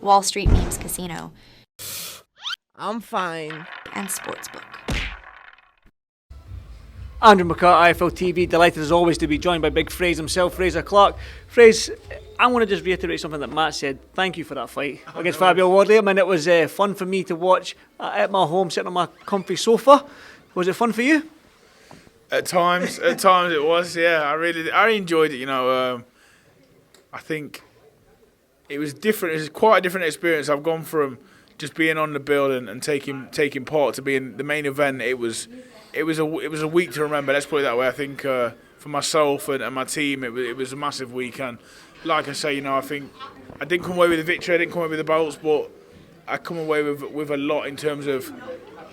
Wall Street Memes Casino, I'm fine. and Sportsbook. Andrew McCart, iFLTV, delighted as always to be joined by big Fraze himself, Frazer Clarke. Fraze, I want to just reiterate something that Matt said. Thank you for that fight against Fabio Wardley. I mean, it was fun for me to watch at my home, sitting on my comfy sofa. Was it fun for you? At times it was. Yeah, I enjoyed it. I think it was different. It was quite a different experience. I've gone from just being on the building and taking part to being the main event. It was a week to remember. Let's put it that way. I think for myself and my team, it was a massive week. And like I say, I think I didn't come away with the victory. I didn't come away with the belts, but I come away with a lot in terms of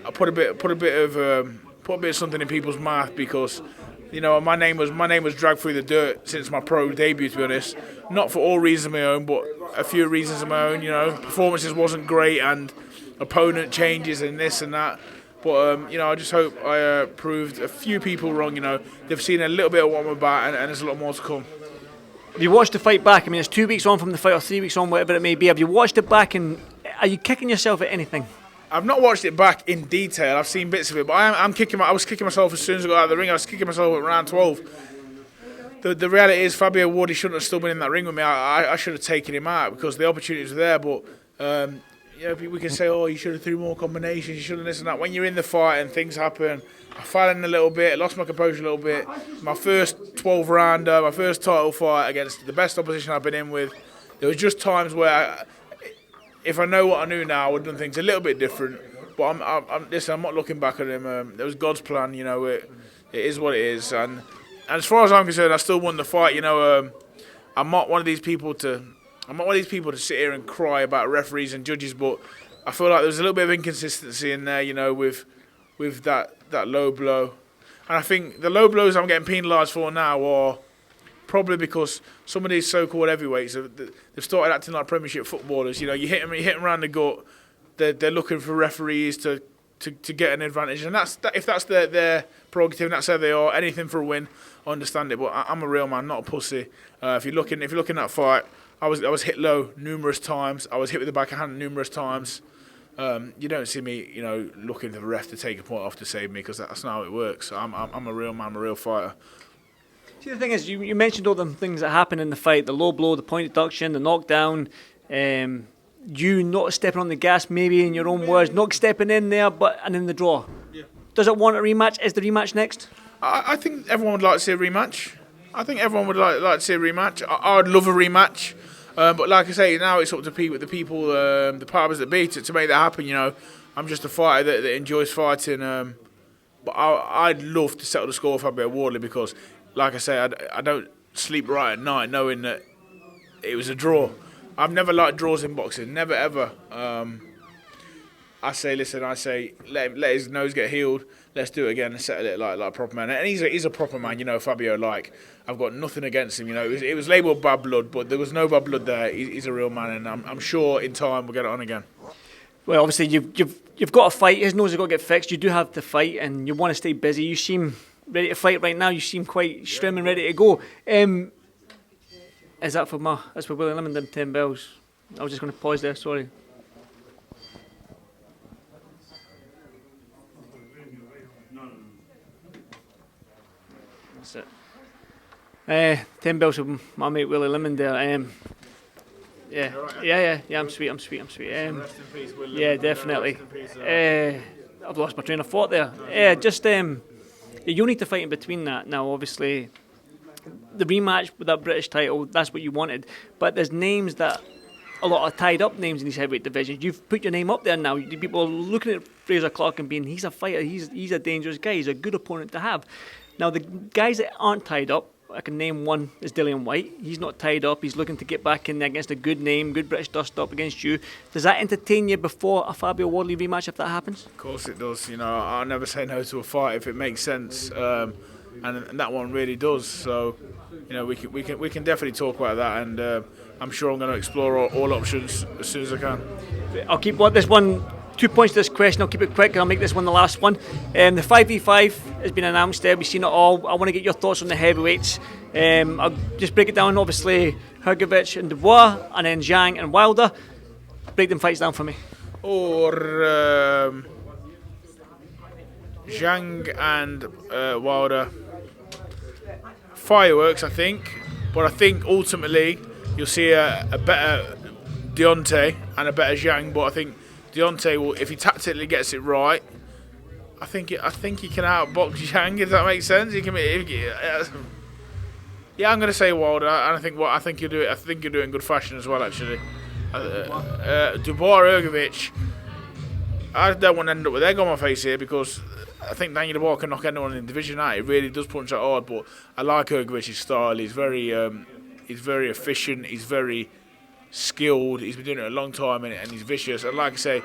I put a bit of something in people's mouth because my name was dragged through the dirt since my pro debut. To be honest, not for all reasons of my own, but a few reasons of my own. Performances wasn't great and opponent changes and this and that. But I just hope I proved a few people wrong. They've seen a little bit of what I'm about, and there's a lot more to come. Have you watched the fight back? I mean, it's 2 weeks on from the fight or 3 weeks on, whatever it may be. Have you watched it back, and are you kicking yourself at anything? I've not watched it back in detail. I've seen bits of it, but I was kicking myself as soon as I got out of the ring. I was kicking myself at round 12. The reality is Fabio Wardley shouldn't have still been in that ring with me. I should have taken him out because the opportunities were there, but. We can say, you should have threw more combinations, you should have this and that. When you're in the fight and things happen, I fell in a little bit, lost my composure a little bit. My first 12-rounder, my first title fight against the best opposition I've been in with, there was just times where, if I know what I knew now, I would have done things a little bit different. But I'm not looking back at him. It was God's plan, it is what it is. And as far as I'm concerned, I still won the fight. I'm not one of these people to sit here and cry about referees and judges, but I feel like there's a little bit of inconsistency in there, with that low blow. And I think the low blows I'm getting penalised for now are probably because some of these so-called heavyweights, they've started acting like Premiership footballers. You hit them around the gut, they're looking for referees to get an advantage. And if that's their prerogative and that's how they are, anything for a win, I understand it. But I'm a real man, not a pussy. If you're looking at that fight, I was hit low numerous times. I was hit with the back of hand numerous times. You don't see me, looking for the ref to take a point off to save me because that's not how it works. I'm a real man, I'm a real fighter. See, the thing is, you mentioned all the things that happened in the fight: the low blow, the point deduction, the knockdown. You not stepping on the gas, maybe in your own words, not stepping in there, and in the draw. Yeah. Does it want a rematch? Is the rematch next? I think everyone would like to see a rematch. I think everyone would like to see a rematch. I would love a rematch. But like I say, now it's up to the people, the powers that be, to make that happen. I'm just a fighter that enjoys fighting. But I'd love to settle the score with Fabio Wardley because, like I say, I don't sleep right at night knowing that it was a draw. I've never liked draws in boxing, never ever. I say, let his nose get healed. Let's do it again and settle it like a proper man. And he's a proper man, Fabio. I've got nothing against him. It was labelled bad blood, but there was no bad blood there. He's a real man, and I'm sure in time we'll get it on again. Well, obviously you've got to fight. His nose has got to get fixed. You do have to fight, and you want to stay busy. You seem ready to fight right now. You seem quite trim and ready to go. Is that that's for Willie Lemon, them 10 bells? I was just going to pause there. Sorry. That's it. 10 bells from my mate Willie Lemon there. Yeah. I'm sweet. Rest in peace, Willie. Yeah, definitely. I've lost my train of thought there. You'll need to fight in between that. Now, obviously, the rematch with that British title, that's what you wanted. But there's names that, a lot of tied up names in these heavyweight divisions. You've put your name up there now. People are looking at Frazer Clarke and being, he's a fighter, he's a dangerous guy, he's a good opponent to have. Now, the guys that aren't tied up, I can name one, is Dillian Whyte. He's not tied up. He's looking to get back in there against a good name, good British dust-up against you. Does that entertain you before a Fabio Wardley rematch if that happens? Of course it does. I'll never say no to a fight if it makes sense, and that one really does. So, we can definitely talk about that, and I'm sure I'm going to explore all options as soon as I can. I'll keep this one. 2 points to this question. I'll keep it quick and I'll make this one the last one. The 5v5 has been announced there. We've seen it all. I want to get your thoughts on the heavyweights. I'll just break it down. Obviously, Hrgovic and Dubois, and then Zhang and Wilder. Break them fights down for me. Or Zhang and Wilder. Fireworks, I think. But I think ultimately you'll see a better Deontay and a better Zhang. But I think Deontay will, if he tactically gets it right, I think he can outbox Zhang. If that makes sense, he can. Yeah, I'm going to say Wilder, and I think you'll do it. I think you'll do it in good fashion as well, actually. Dubois, Hrgovic. I don't want to end up with egg on my face here because I think Daniel Dubois can knock anyone in the division out. He really does punch out hard, but I like Hrgovic's style. He's very efficient. He's very skilled. He's been doing it a long time, and he's vicious. And like I say,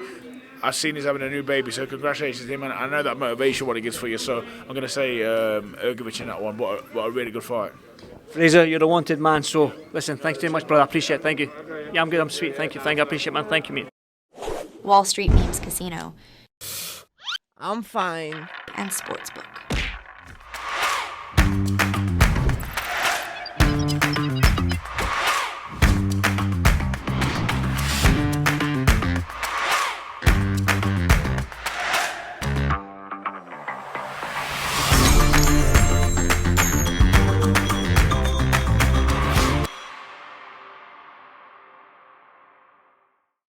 I've seen he's having a new baby, so congratulations to him. And I know that motivation what he gives for you. So I'm going to say Hrgovic in that one. What a really good fight. Frazer, you're a wanted man. So listen, thanks very much, brother. I appreciate it. Thank you. Yeah, I'm good. I'm sweet. Thank you. I appreciate it, man. Thank you, mate. Wall Street Memes Casino I'm fine. and Sportsbook.